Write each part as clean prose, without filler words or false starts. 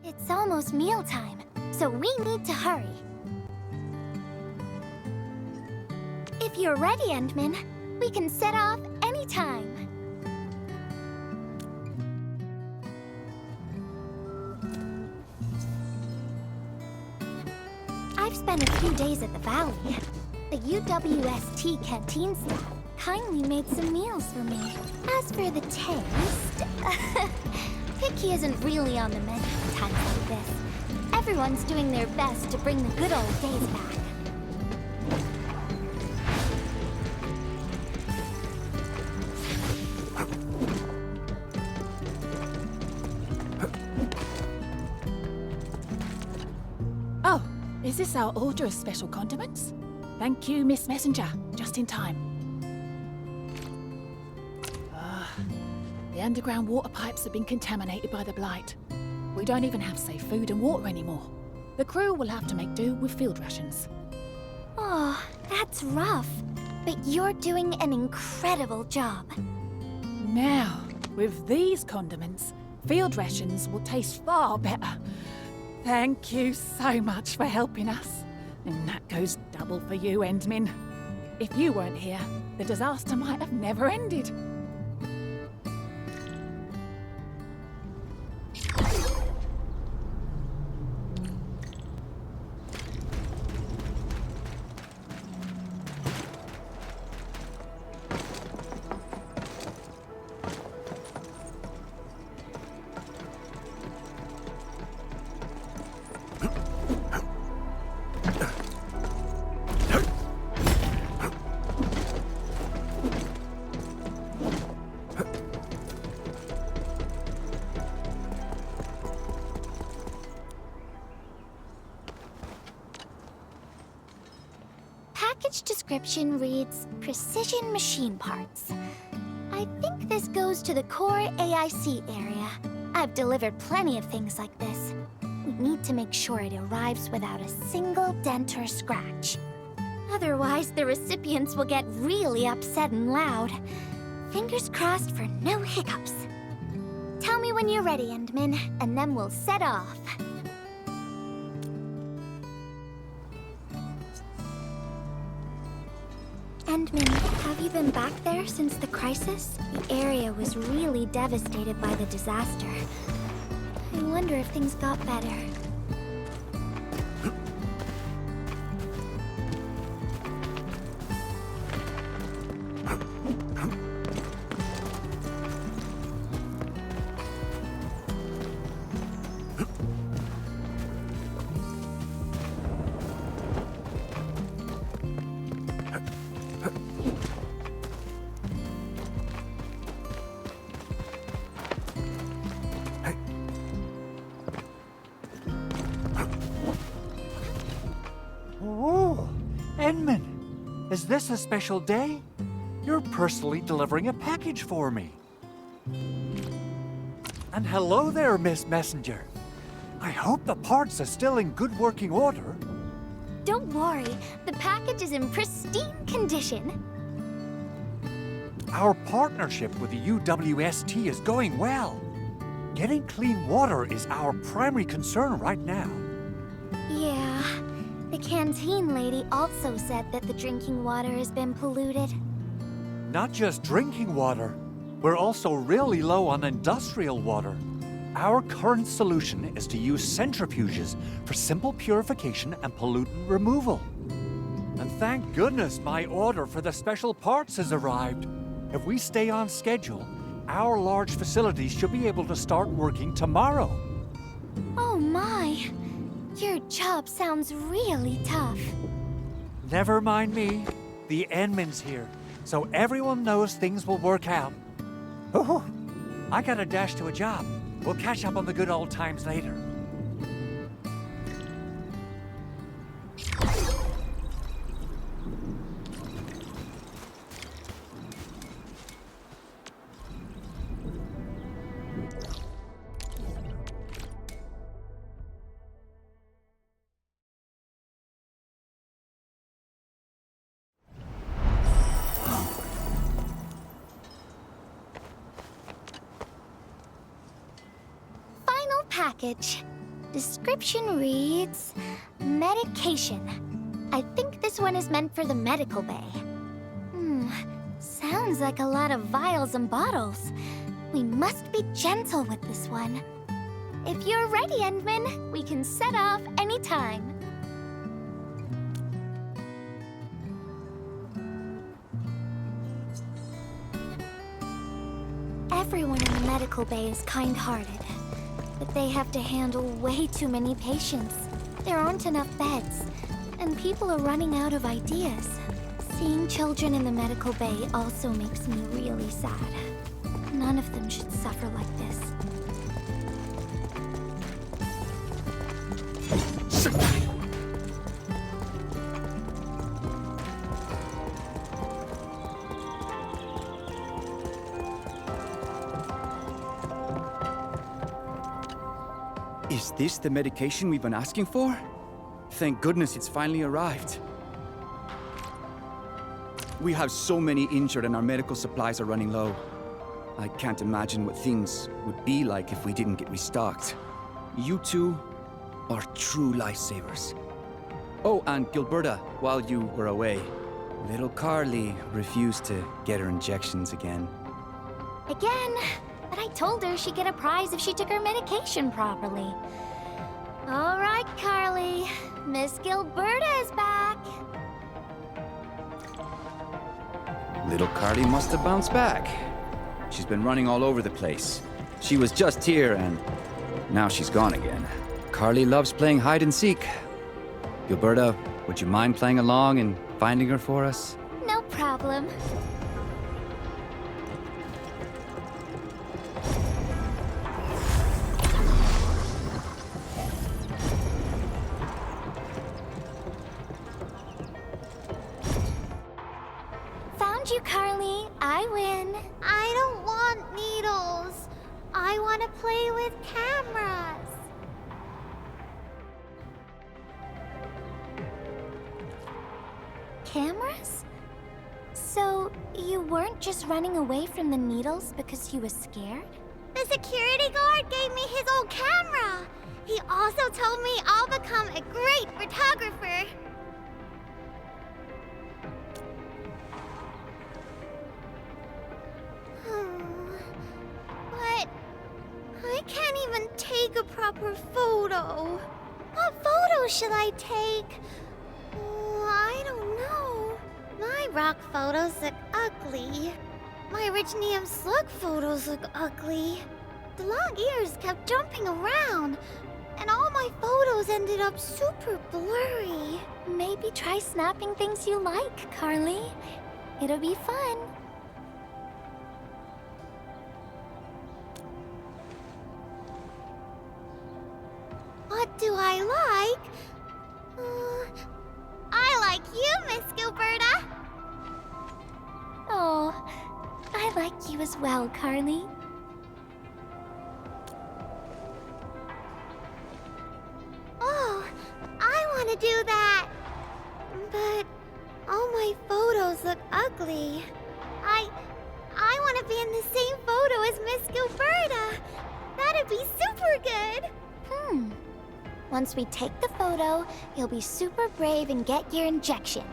It's almost mealtime, so we need to hurry. If you're ready, Endman, we can set off anytime. I've spent a few days at the Valley. The UWST canteen staff kindly made some meals for me. As for the taste, picky isn't really on the menu at times like this. Everyone's doing their best to bring the good old days back. Oh, is this our order of special condiments? Thank you, Miss Messenger. Just in time. The underground water pipes have been contaminated by the blight. We don't even have safe food and water anymore. The crew will have to make do with field rations. Oh, that's rough. But you're doing an incredible job. Now, with these condiments, field rations will taste far better. Thank you so much for helping us. And that goes double for you, Endman. If you weren't here, the disaster might have never ended. Package description reads, Precision Machine Parts. I think this goes to the core AIC area. I've delivered plenty of things like this. We need to make sure it arrives without a single dent or scratch. Otherwise, the recipients will get really upset and loud. Fingers crossed for no hiccups. Tell me when you're ready, Endman, and then we'll set off. Endman, have you been back there since the crisis? The area was really devastated by the disaster. I wonder if things got better. Oh, Endman, is this a special day? You're personally delivering a package for me. And hello there, Miss Messenger. I hope the parts are still in good working order. Don't worry, the package is in pristine condition. Our partnership with the UWST is going well. Getting clean water is our primary concern right now. Yeah, the canteen lady also said that the drinking water has been polluted. Not just drinking water, we're also really low on industrial water. Our current solution is to use centrifuges for simple purification and pollutant removal. And thank goodness my order for the special parts has arrived. If we stay on schedule, our large facilities should be able to start working tomorrow. Oh my! Your job sounds really tough. Never mind me. The Endman's here, so everyone knows things will work out. Oh, I gotta dash to a job. We'll catch up on the good old times later. Package. Description reads, medication. I think this one is meant for the medical bay. Sounds like a lot of vials and bottles. We must be gentle with this one. If you're ready, Endman, we can set off anytime. Everyone in the medical bay is kind-hearted, but they have to handle way too many patients. There aren't enough beds, and people are running out of ideas. Seeing children in the medical bay also makes me really sad. None of them should suffer like this. Is this the medication we've been asking for? Thank goodness it's finally arrived. We have so many injured and our medical supplies are running low. I can't imagine what things would be like if we didn't get restocked. You two are true lifesavers. Oh, and Gilberta, while you were away, little Carly refused to get her injections again. Again? But I told her she'd get a prize if she took her medication properly. All right, Carly. Miss Gilberta is back. Little Carly must have bounced back. She's been running all over the place. She was just here and now she's gone again. Carly loves playing hide and seek. Gilberta, would you mind playing along and finding her for us? No problem. Found you, Carly. I win. I don't want needles. I want to play with cameras. Cameras? So, you weren't just running away from the needles because you were scared? The security guard gave me his old camera. He also told me I'll become a great photographer. But I can't even take a proper photo. What photo should I take? I don't know. My rock photos look ugly. My Originium slug photos look ugly. The long ears kept jumping around, and all my photos ended up super blurry. Maybe try snapping things you like, Carly. It'll be fun. What do I like? I like you, Miss Gilberta. Oh, I like you as well, Carly. Oh, I want to do that. But all my photos look ugly. I want to be in the same photo as Miss Gilberta. That'd be super good. Once we take the photo, you'll be super brave and get your injection.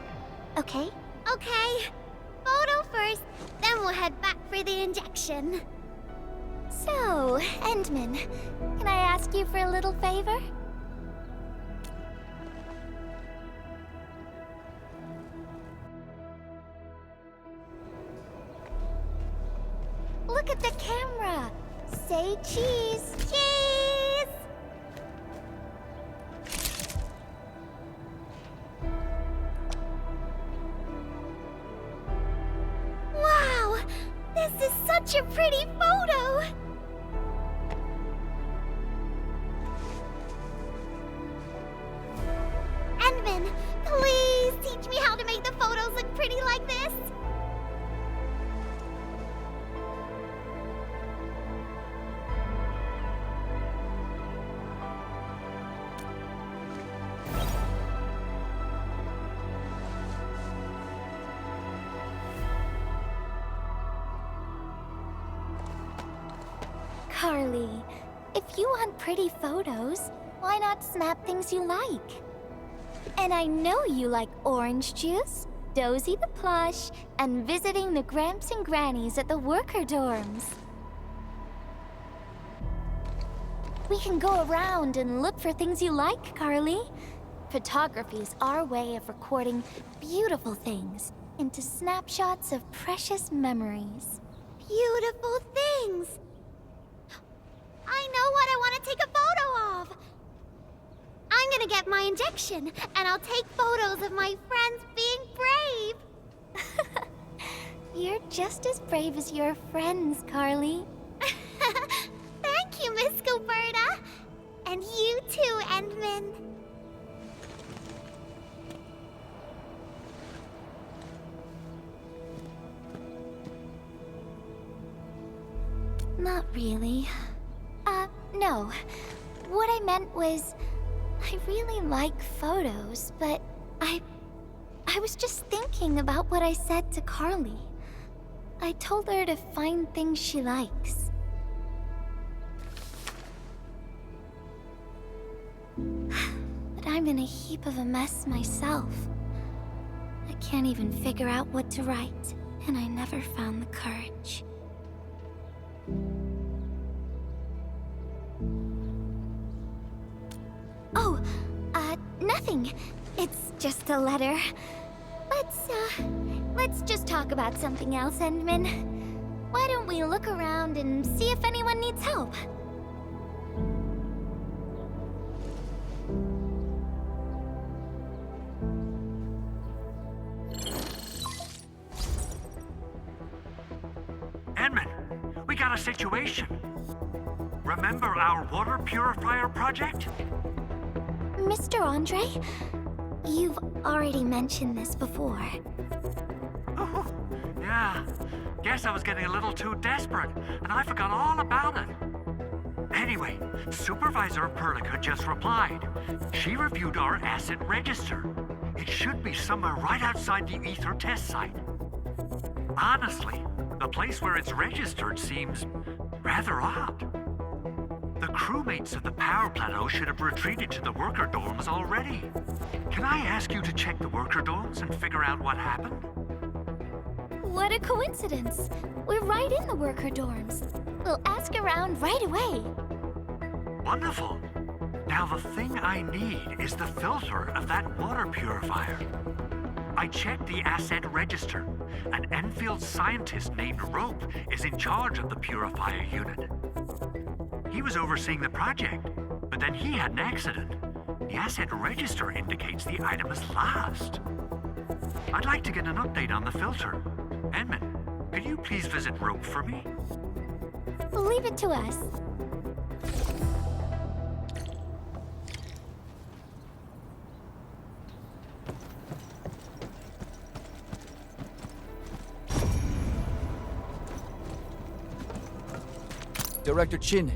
Okay? Okay. Photo first, then we'll head back for the injection. So, Endman, can I ask you for a little favor? Look at the camera. Say cheese. Cheese! Wow! This is such a pretty photo! Endman, please teach me how to make the photos look pretty like this. Carly, if you want pretty photos, why not snap things you like? And I know you like orange juice, Dozy the plush, and visiting the Gramps and Grannies at the worker dorms. We can go around and look for things you like, Carly. Photography is our way of recording beautiful things into snapshots of precious memories. Beautiful things. I know what I want to take a photo of. I'm gonna get my injection, and I'll take photos of my friends being brave. You're just as brave as your friends, Carly. Thank you, Miss Gilberta. And you too, Endman. Not really. No. What I meant was, I really like photos, but I was just thinking about what I said to Carly. I told her to find things she likes. But I'm in a heap of a mess myself. I can't even figure out what to write, and I never found the courage. Oh, nothing. It's just a letter. Let's just talk about something else, Endman. Why don't we look around and see if anyone needs help? Edmund, we got a situation. Remember our water purifier project? Mr. Andre, you've already mentioned this before. Oh, yeah. Guess I was getting a little too desperate, and I forgot all about it. Anyway, Supervisor Perlica just replied. She reviewed our asset register. It should be somewhere right outside the Ether test site. Honestly, the place where it's registered seems rather odd. The crewmates of the power plateau should have retreated to the worker dorms already. Can I ask you to check the worker dorms and figure out what happened? What a coincidence. We're right in the worker dorms. We'll ask around right away. Wonderful. Now the thing I need is the filter of that water purifier. I checked the asset register. An Enfield scientist named Rope is in charge of the purifier unit. He was overseeing the project, but then he had an accident. The asset register indicates the item is lost. I'd like to get an update on the filter. Edmund, could you please visit Rope for me? Leave it to us. Director Chin.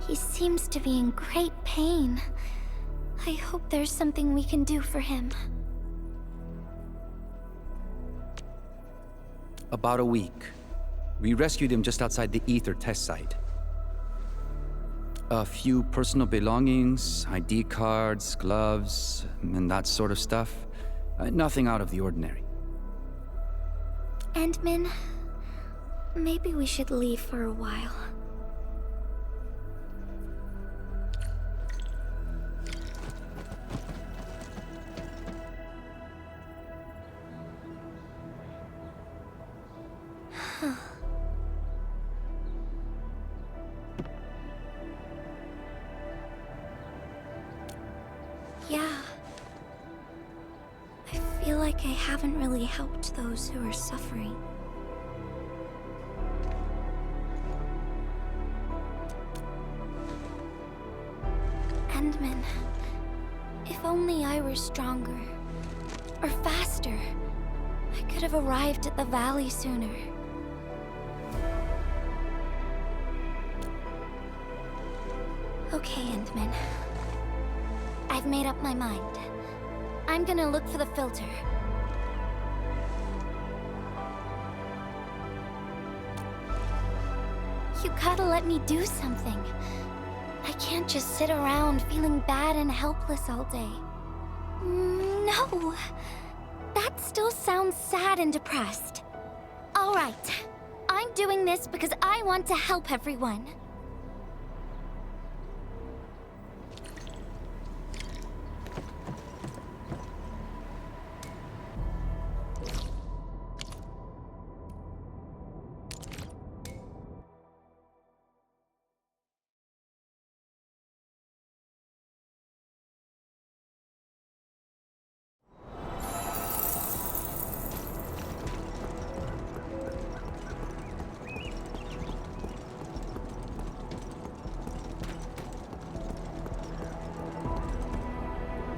He seems to be in great pain. I hope there's something we can do for him. About a week. We rescued him just outside the Ether test site. A few personal belongings, ID cards, gloves, and that sort of stuff. Nothing out of the ordinary. Endman, maybe we should leave for a while. Yeah. I feel like I haven't really helped those who are suffering. Endman, if only I were stronger, or faster, I could have arrived at the valley sooner. Okay. Okay, Endman. I've made up my mind. I'm gonna look for the filter. You gotta let me do something. I can't just sit around feeling bad and helpless all day. No. That still sounds sad and depressed. All right. I'm doing this because I want to help everyone.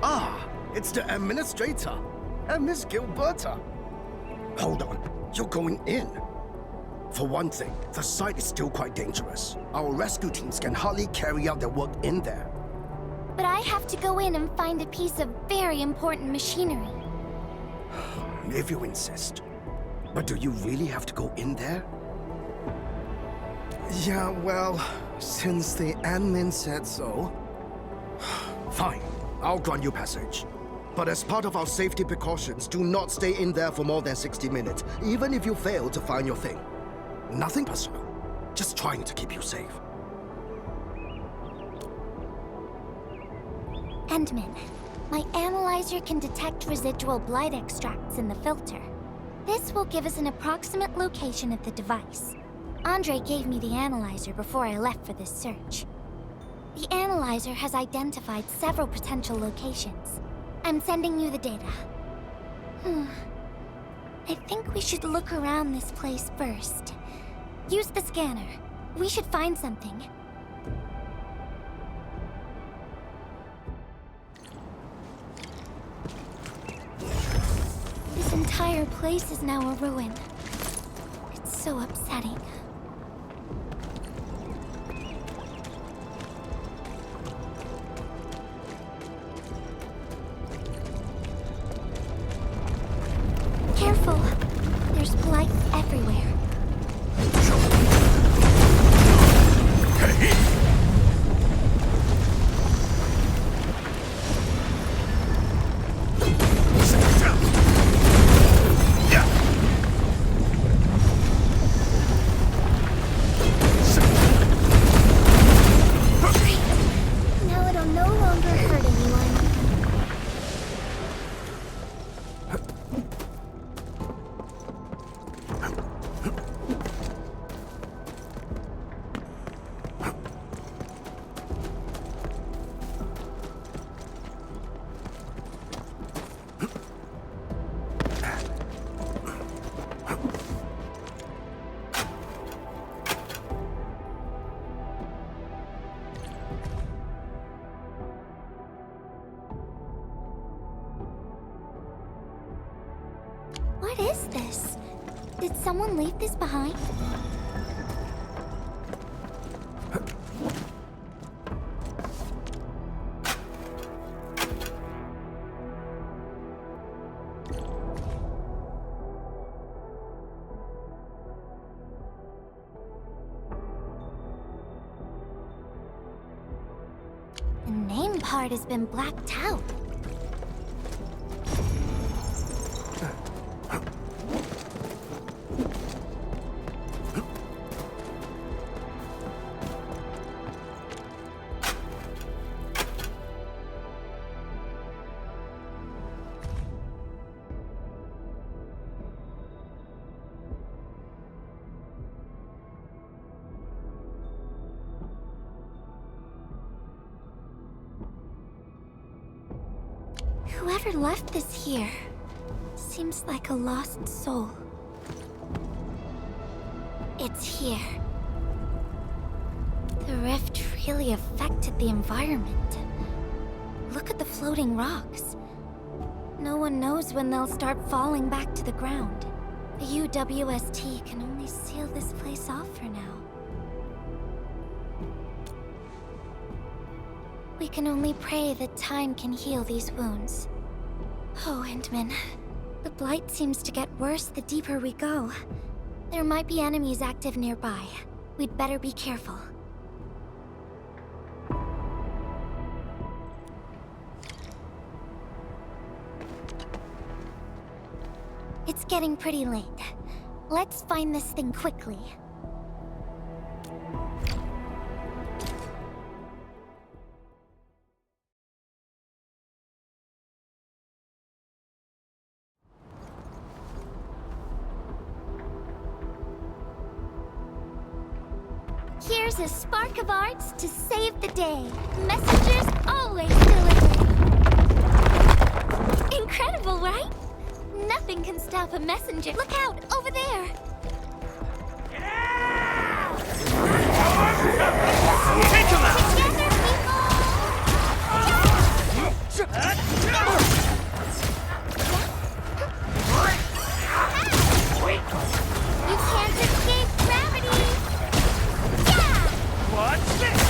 Ah, it's the administrator, Miss Gilberta. Hold on, you're going in. For one thing, the site is still quite dangerous. Our rescue teams can hardly carry out their work in there. But I have to go in and find a piece of very important machinery. If you insist. But do you really have to go in there? Yeah, well, since the admin said so. Fine, I'll grant you passage. But as part of our safety precautions, do not stay in there for more than 60 minutes, even if you fail to find your thing. Nothing personal, just trying to keep you safe. Endman, my analyzer can detect residual blight extracts in the filter. This will give us an approximate location of the device. Andre gave me the analyzer before I left for this search. The analyzer has identified several potential locations. I'm sending you the data. I think we should look around this place first. Use the scanner. We should find something. This entire place is now a ruin. It's so upsetting. Careful. There's blight everywhere. Now it'll no longer hurt anyone. What is this? Did someone leave this behind? The name part has been blacked out. Whoever left this here seems like a lost soul. It's here. The rift really affected the environment. Look at the floating rocks. No one knows when they'll start falling back to the ground. The UWST can only seal this place off for now. We can only pray that time can heal these wounds. Oh, Endman. The blight seems to get worse the deeper we go. There might be enemies active nearby. We'd better be careful. It's getting pretty late. Let's find this thing quickly. Here's a spark of arts to save the day. Messengers always deliver. Incredible, right? Nothing can stop a messenger. Look out, over there. Take him out! Together, people! You can't escape gravity! Yeah! What's this?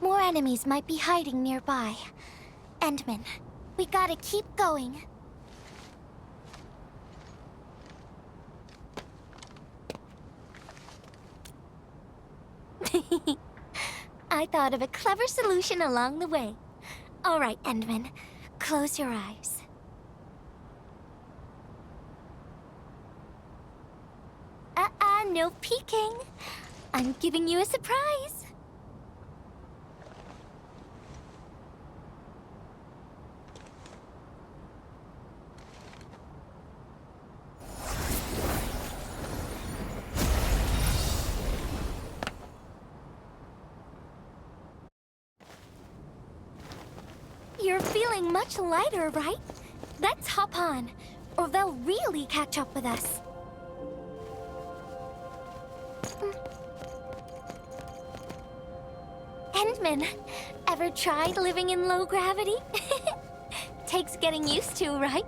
More enemies might be hiding nearby. Endman, we gotta keep going. I thought of a clever solution along the way. All right, Endman, close your eyes. No peeking. I'm giving you a surprise. You're feeling much lighter, right? Let's hop on, or they'll really catch up with us. Endman, ever tried living in low gravity? Takes getting used to, right?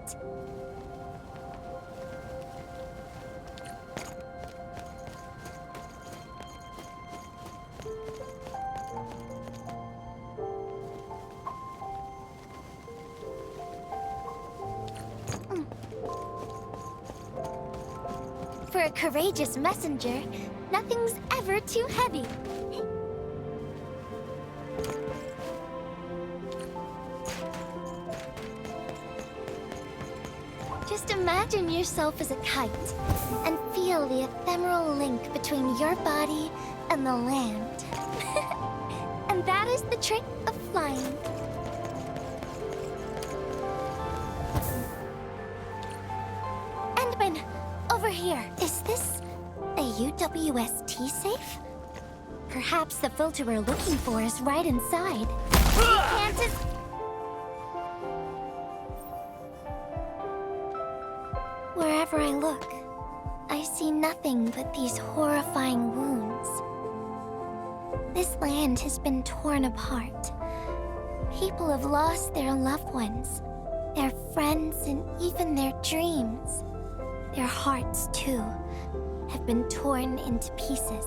For a courageous messenger, nothing's ever too heavy. Just imagine yourself as a kite, and feel the ephemeral link between your body and the land. And that is the trick of flying. Endman, over here. Is this a UWST safe? Perhaps the filter we're looking for is right inside. You can't Wherever I look, I see nothing but these horrifying wounds. This land has been torn apart. People have lost their loved ones, their friends, and even their dreams. Their hearts, too, have been torn into pieces.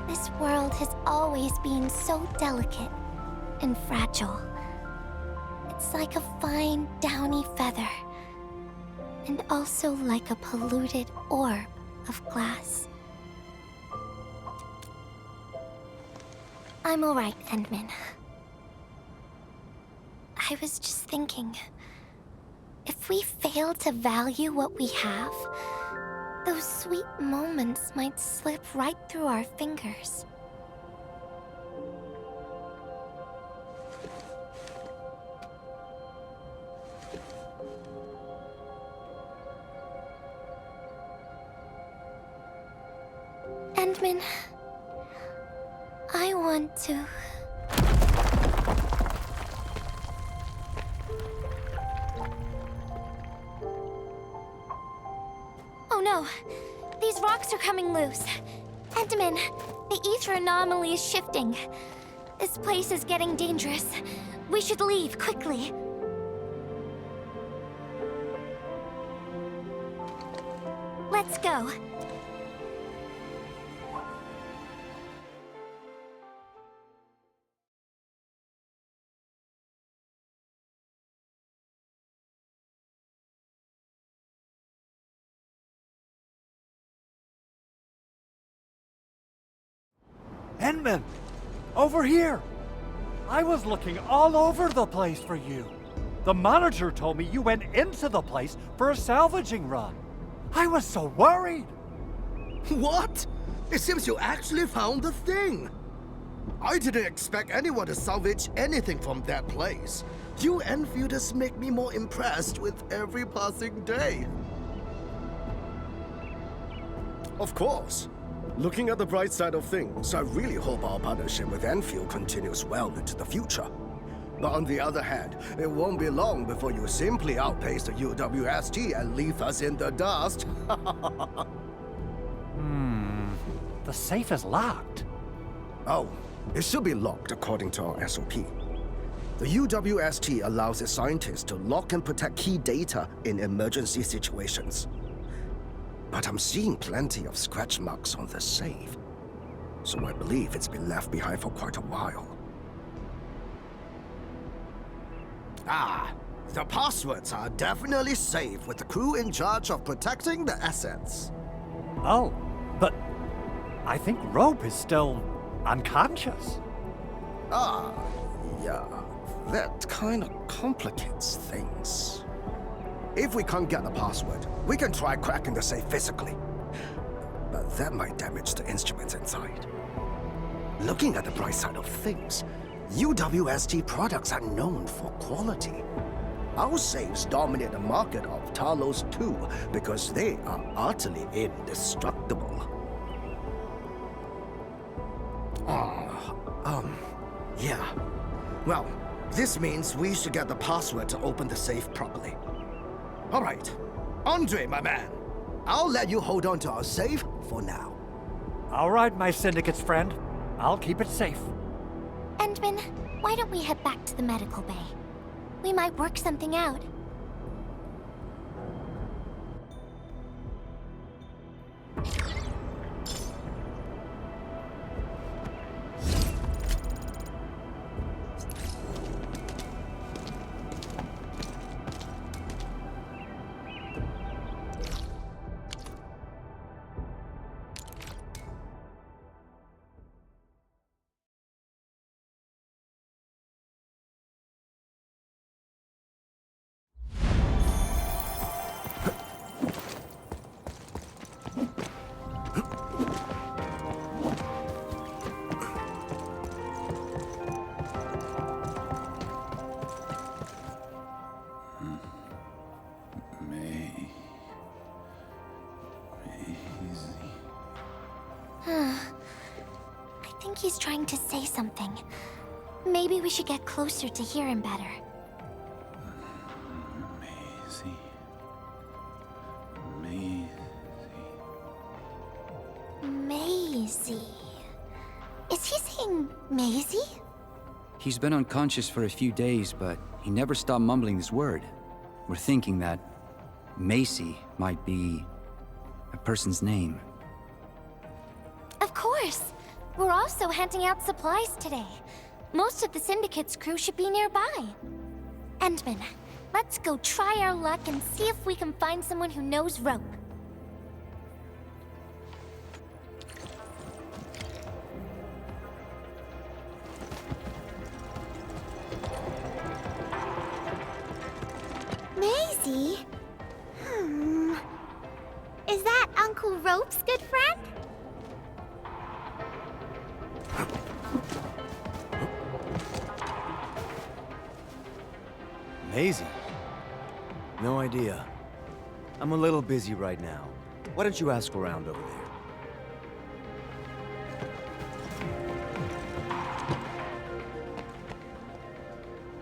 This world has always been so delicate and fragile. It's like a fine, downy feather, and also like a polluted orb of glass. I'm all right, Endman. I was just thinking, If we fail to value what we have, those sweet moments might slip right through our fingers. Endman, I want to... Oh no! These rocks are coming loose. Endman, the ether anomaly is shifting. This place is getting dangerous. We should leave, quickly. Let's go. Endman! Over here! I was looking all over the place for you. The manager told me you went into the place for a salvaging run. I was so worried. What? It seems you actually found the thing. I didn't expect anyone to salvage anything from that place. You Enfielders make me more impressed with every passing day. Of course. Looking at the bright side of things, I really hope our partnership with Enfield continues well into the future. But on the other hand, it won't be long before you simply outpace the UWST and leave us in the dust. The safe is locked. Oh, it should be locked according to our SOP. The UWST allows its scientists to lock and protect key data in emergency situations. But I'm seeing plenty of scratch marks on the safe, so I believe it's been left behind for quite a while. Ah, the passwords are definitely safe with the crew in charge of protecting the assets. Oh, but I think Rope is still unconscious. Ah, yeah, that kind of complicates things. If we can't get the password, we can try cracking the safe physically. But that might damage the instruments inside. Looking at the bright side of things, UWST products are known for quality. Our safes dominate the market of Talos 2 because they are utterly indestructible. Yeah. Well, this means we should get the password to open the safe properly. All right. Andre, my man. I'll let you hold on to our safe for now. All right, my syndicate's friend. I'll keep it safe. Endman, why don't we head back to the medical bay? We might work something out. I think he's trying to say something. Maybe we should get closer to hear him better. Maisie. Is he saying Maisie? He's been unconscious for a few days, but he never stopped mumbling this word. We're thinking that Macy might be a person's name. Of course. We're also handing out supplies today. Most of the Syndicate's crew should be nearby. Endman, let's go try our luck and see if we can find someone who knows rope. Maisie? Uncle Rope's good friend? Maisie? No idea. I'm a little busy right now. Why don't you ask around over there?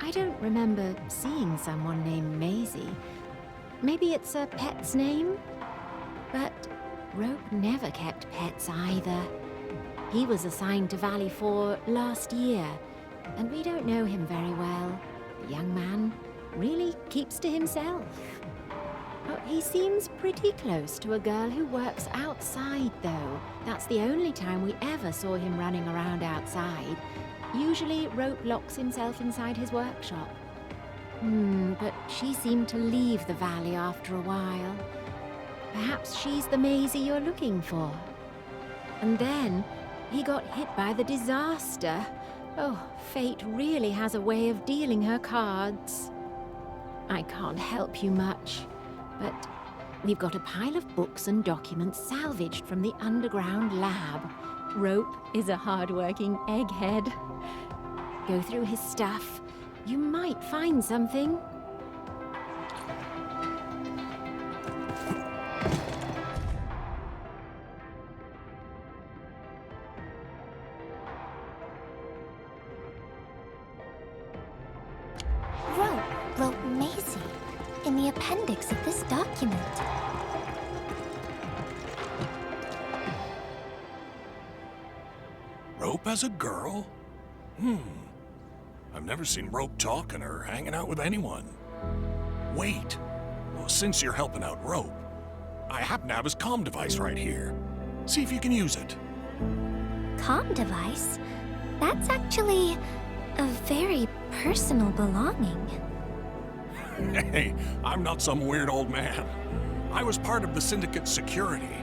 I don't remember seeing someone named Maisie. Maybe it's a pet's name? But Rope never kept pets either. He was assigned to Valley 4 last year, and we don't know him very well. The young man really keeps to himself. But he seems pretty close to a girl who works outside, though. That's the only time we ever saw him running around outside. Usually, Rope locks himself inside his workshop. But she seemed to leave the valley after a while. Perhaps she's the Maisie you're looking for. And then, he got hit by the disaster. Oh, fate really has a way of dealing her cards. I can't help you much, but we've got a pile of books and documents salvaged from the underground lab. Rope is a hard-working egghead. Go through his stuff. You might find something. Rope wrote Maisie in the appendix of this document. Rope as a girl? I've never seen Rope talking or hanging out with anyone. Wait. Well, since you're helping out Rope, I happen to have his comm device right here. See if you can use it. Comm device? That's actually a very personal belonging. Hey, I'm not some weird old man. I was part of the Syndicate's security.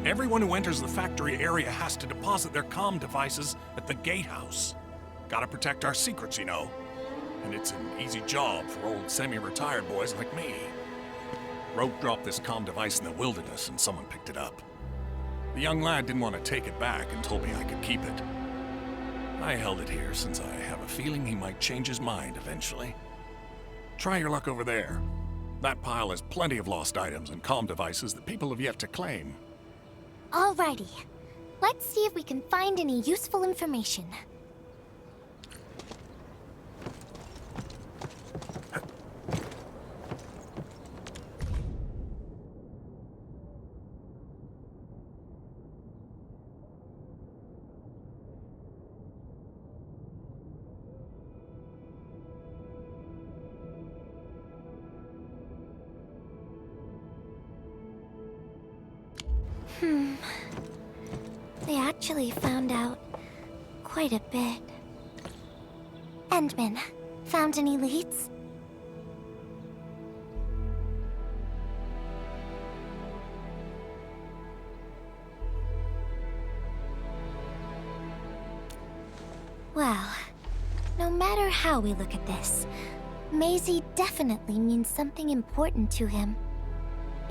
Everyone who enters the factory area has to deposit their comm devices at the gatehouse. Gotta protect our secrets, you know. And it's an easy job for old semi-retired boys like me. Rope dropped this comm device in the wilderness and someone picked it up. The young lad didn't want to take it back and told me I could keep it. I held it here since I have a feeling he might change his mind eventually. Try your luck over there. That pile has plenty of lost items and comm devices that people have yet to claim. Alrighty. Let's see if we can find any useful information. They actually found out quite a bit. Endman, found any leads? Well, no matter how we look at this, Maisie definitely means something important to him.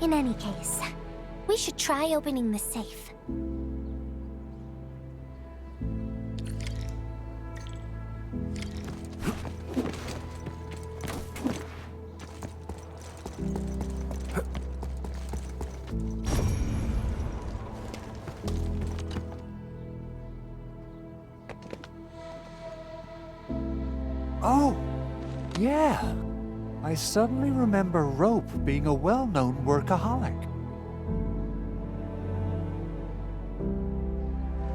In any case, we should try opening the safe. Oh, yeah. I suddenly remember Rope being a well-known workaholic.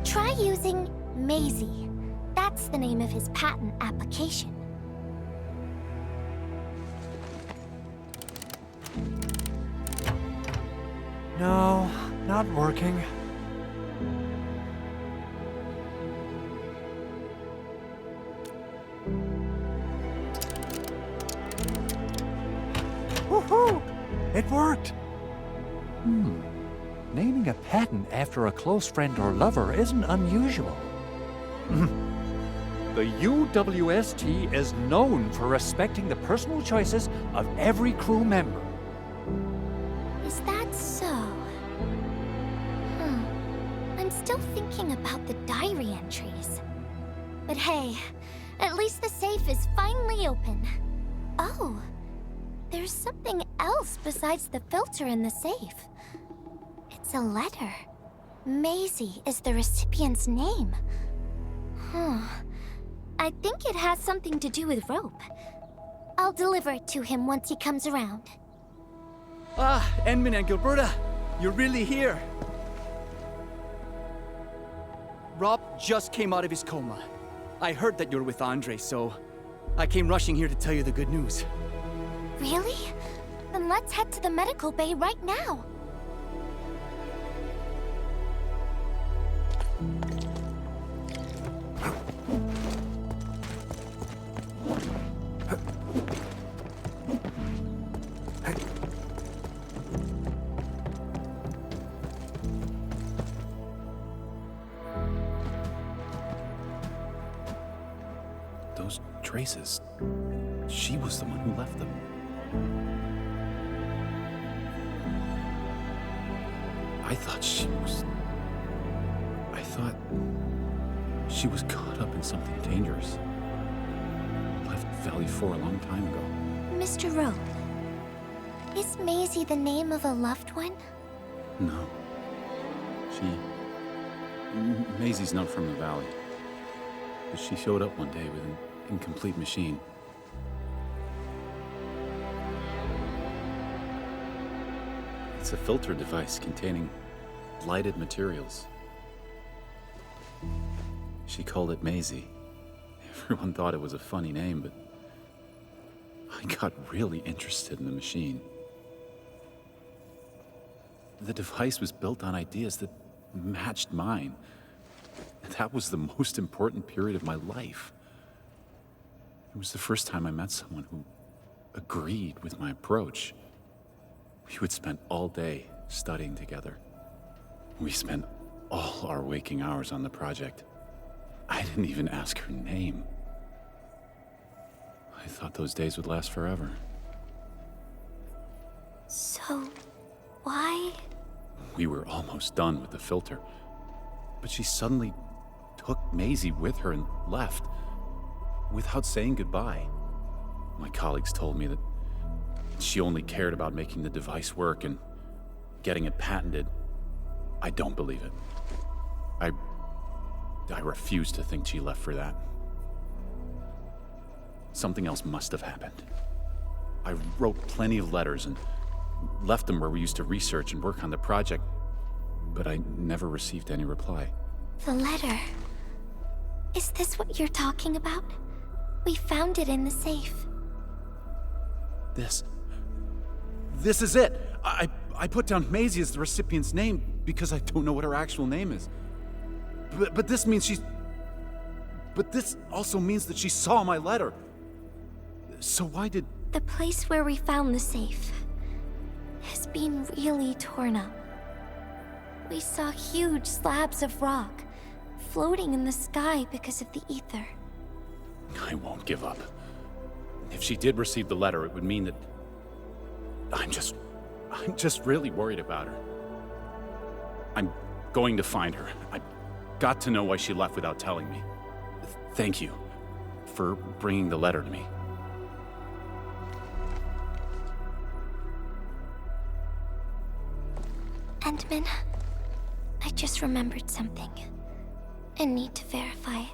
Try using Maisie. That's the name of his patent application. No, not working. Woohoo! It worked! Naming a patent after a close friend or lover isn't unusual. The UWST is known for respecting the personal choices of every crew member. Is that so? still thinking about the diary entries. But hey, at least the safe is finally open. Oh, there's something else besides the filter in the safe. It's a letter. Maisie is the recipient's name. I think it has something to do with Rope. I'll deliver it to him once he comes around. Ah, Enmin and Gilberta, you're really here. Rob just came out of his coma. I heard that you're with Andre, so I came rushing here to tell you the good news. Really? Then let's head to the medical bay right now. Those traces. She was the one who left them. I thought she was caught up in something dangerous. Left Valley 4 a long time ago. Mr. Rope, is Maisie the name of a loved one? No. Maisie's not from the Valley. But she showed up one day with an incomplete machine. It's a filter device containing lighted materials. She called it Maisie. Everyone thought it was a funny name, but I got really interested in the machine. The device was built on ideas that matched mine. And that was the most important period of my life. It was the first time I met someone who agreed with my approach. We would spend all day studying together. We spent all our waking hours on the project. I didn't even ask her name. I thought those days would last forever. So, why? We were almost done with the filter, but she suddenly took Maisie with her and left, without saying goodbye. My colleagues told me that she only cared about making the device work and getting it patented. I don't believe it. I refuse to think she left for that. Something else must have happened. I wrote plenty of letters and left them where we used to research and work on the project, but I never received any reply. The letter. Is this what you're talking about? We found it in the safe. This is it! I put down Maisie as the recipient's name because I don't know what her actual name is. But this means But this also means that she saw my letter. So why did... The place where we found the safe has been really torn up. We saw huge slabs of rock floating in the sky because of the ether. I won't give up. If she did receive the letter, it would mean that... I'm just really worried about her. I'm going to find her. I've got to know why she left without telling me. Thank you for bringing the letter to me. Endman, I just remembered something. I need to verify it.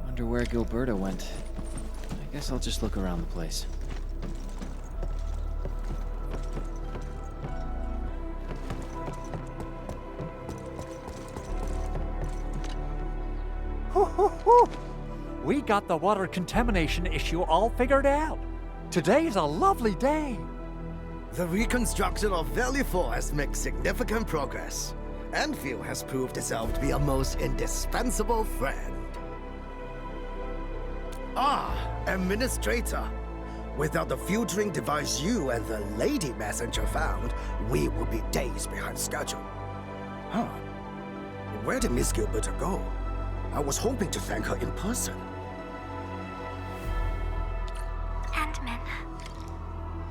Wonder where Gilberta went. I guess I'll just look around the place. We got the water contamination issue all figured out. Today's a lovely day. The reconstruction of Valley 4 has made significant progress. Endfield has proved itself to be a most indispensable friend. Ah, Administrator. Without the filtering device you and the lady messenger found, we would be days behind schedule. Huh. Where did Miss Gilberta go? I was hoping to thank her in person. Endman,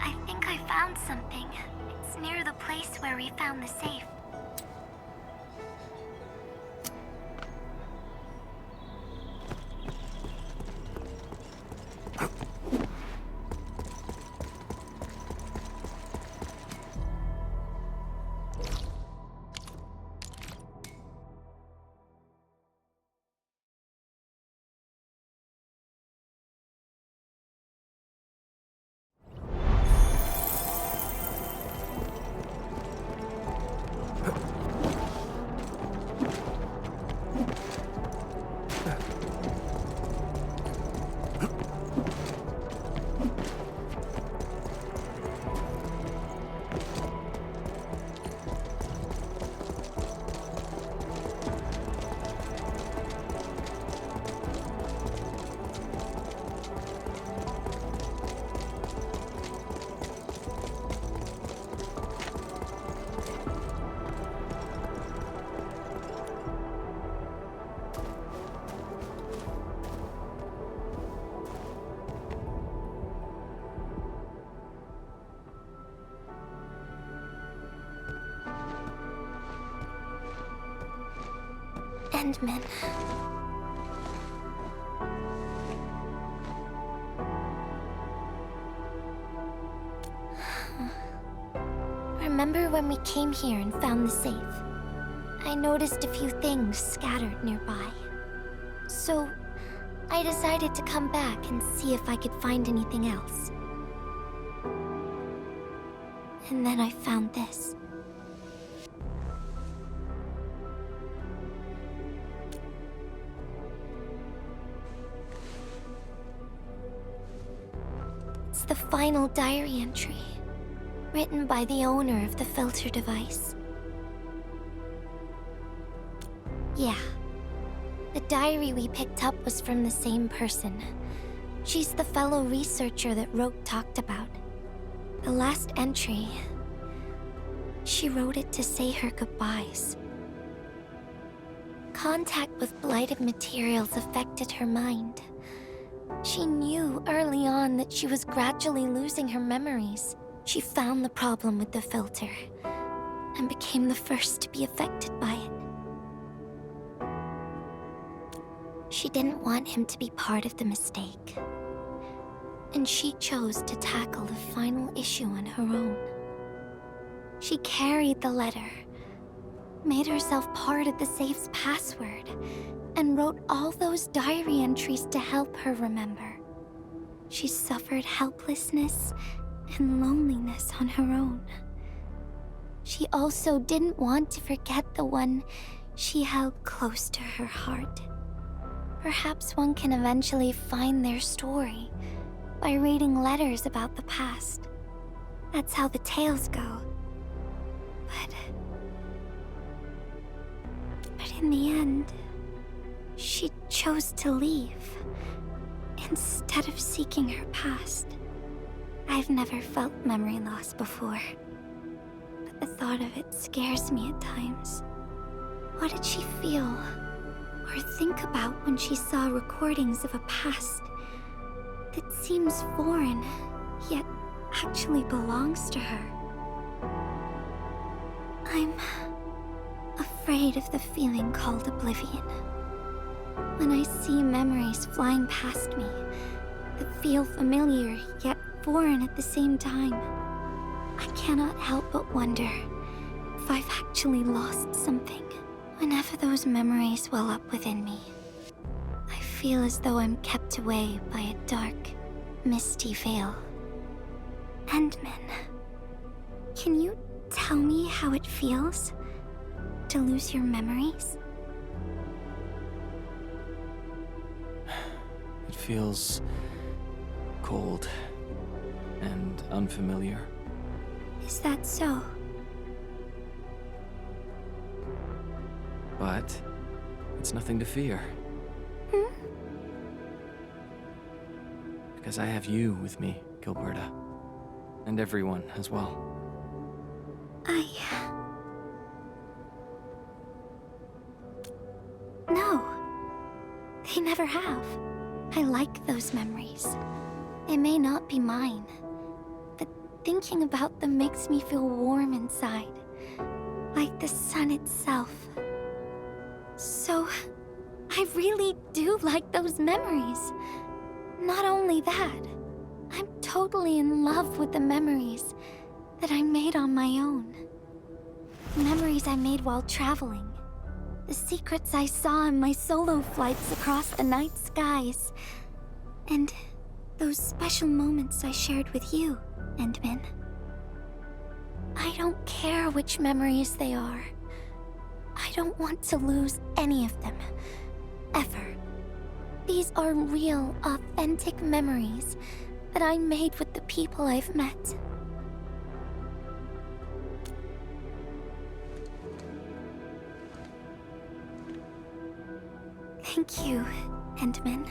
I think I found something. It's near the place where we found the safe. Endman. Remember when we came here and found the safe? I noticed a few things scattered nearby. So, I decided to come back and see if I could find anything else. And then I found this. It's the final diary entry, written by the owner of the filter device. Yeah, the diary we picked up was from the same person. She's the fellow researcher that Roke talked about. The last entry, she wrote it to say her goodbyes. Contact with blighted materials affected her mind. She knew early on that she was gradually losing her memories. She found the problem with the filter and became the first to be affected by it. She didn't want him to be part of the mistake, and she chose to tackle the final issue on her own. She carried the letter, made herself part of the safe's password, and wrote all those diary entries to help her remember. She suffered helplessness and loneliness on her own. She also didn't want to forget the one she held close to her heart. Perhaps one can eventually find their story by reading letters about the past. That's how the tales go. But in the end, she chose to leave instead of seeking her past. I've never felt memory loss before, but the thought of it scares me at times. What did she feel or think about when she saw recordings of a past that seems foreign, yet actually belongs to her? I'm afraid of the feeling called oblivion. When I see memories flying past me that feel familiar yet foreign at the same time, I cannot help but wonder if I've actually lost something. Whenever those memories well up within me, I feel as though I'm kept away by a dark, misty veil. Endman, can you tell me how it feels to lose your memories? It feels cold and unfamiliar. Is that so? But it's nothing to fear. Hmm? Because I have you with me. Gilberta. And everyone as well. No. They never have. I like those memories. They may not be mine, but thinking about them makes me feel warm inside. Like the sun itself. So, I really do like those memories. Not only that, I'm totally in love with the memories that I made on my own. Memories I made while traveling. The secrets I saw in my solo flights across the night skies. And those special moments I shared with you, Endman. I don't care which memories they are. I don't want to lose any of them. Ever. These are real, authentic memories that I made with the people I've met. Thank you, Endman.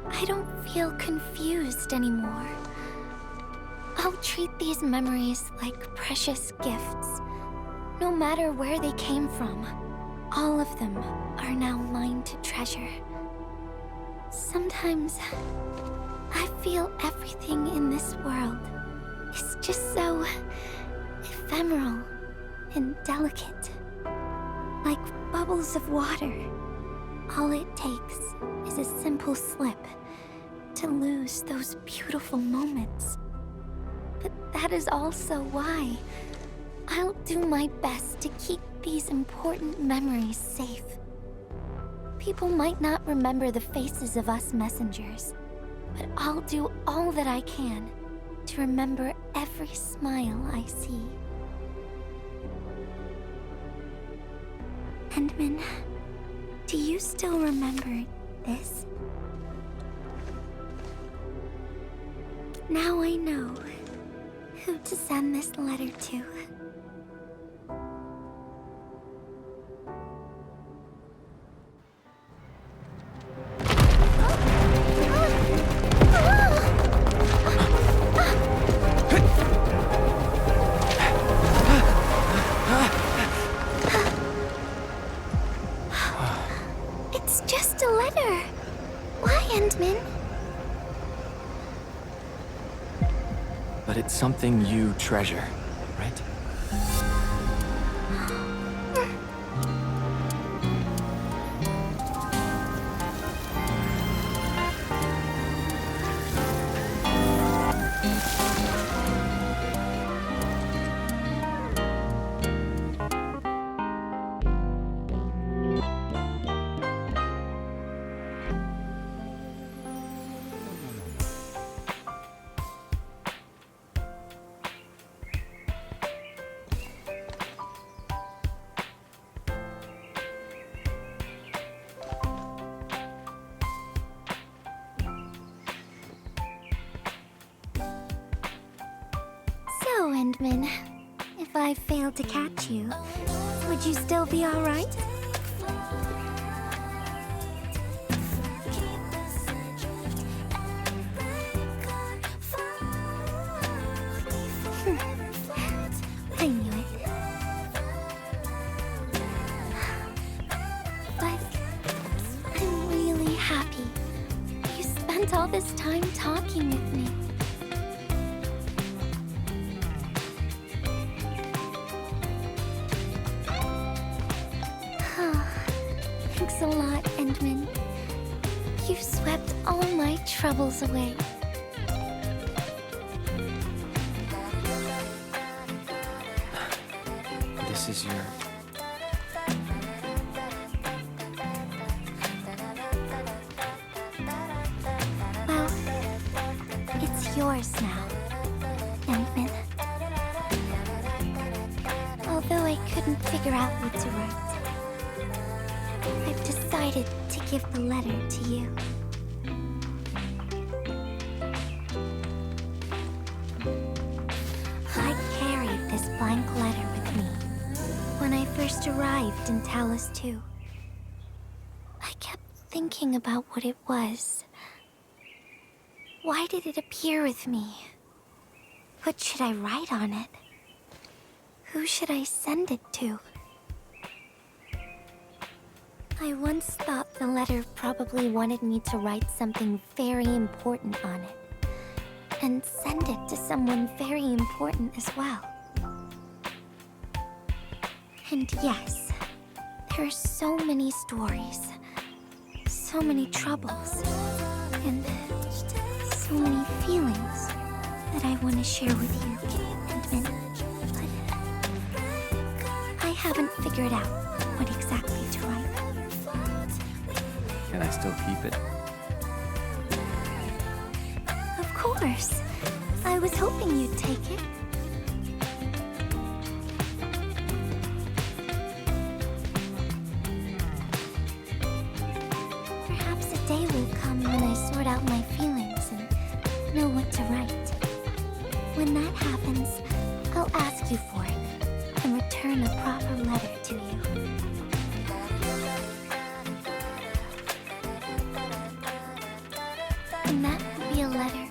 I don't feel confused anymore. I'll treat these memories like precious gifts. No matter where they came from, all of them are now mine to treasure. Sometimes, I feel everything in this world is just so ephemeral and delicate. Like bubbles of water. All it takes is a simple slip to lose those beautiful moments. But that is also why I'll do my best to keep these important memories safe. People might not remember the faces of us messengers, but I'll do all that I can to remember every smile I see. Endman, do you still remember this? Now I know who to send this letter to. It's just a letter. Why, Endman? But it's something you treasure, right? So, Endman, if I failed to catch you, would you still be all right? I knew it. But I'm really happy. You spent all this time talking with me. Thanks a lot, Endman. You swept all my troubles away. This is your... Well, it's yours now, Endman. Although I couldn't figure out what to write, I've decided to give the letter to you. I carried this blank letter with me when I first arrived in Talos 2. I kept thinking about what it was. Why did it appear with me? What should I write on it? Who should I send it to? I once thought the letter probably wanted me to write something very important on it. And send it to someone very important as well. And yes, there are so many stories, so many troubles, and so many feelings that I want to share with you, and I haven't figured out what exactly to write. Can I still keep it? Of course. I was hoping you'd take it. Perhaps a day will come when I sort out my feelings and know what to write. When that happens, I'll ask you for it and return a proper letter to you. And that will be a letter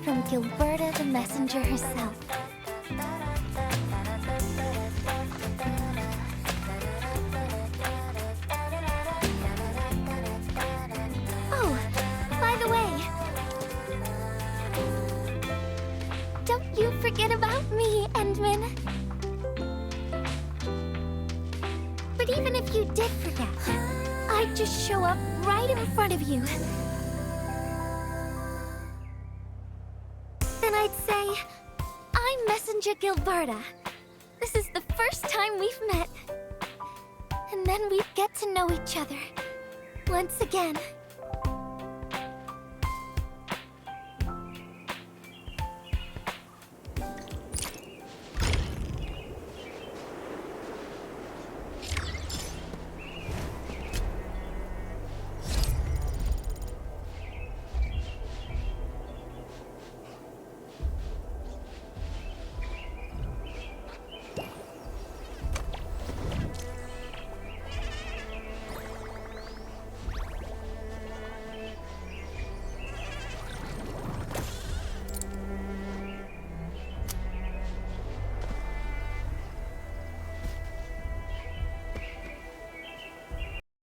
from Gilberta the messenger herself. Oh, by the way, don't you forget about me, Endman. But even if you did forget, I'd just show up right in front of you. Then I'd say, I'm Messenger Gilberta. This is the first time we've met. And then we'd get to know each other. Once again.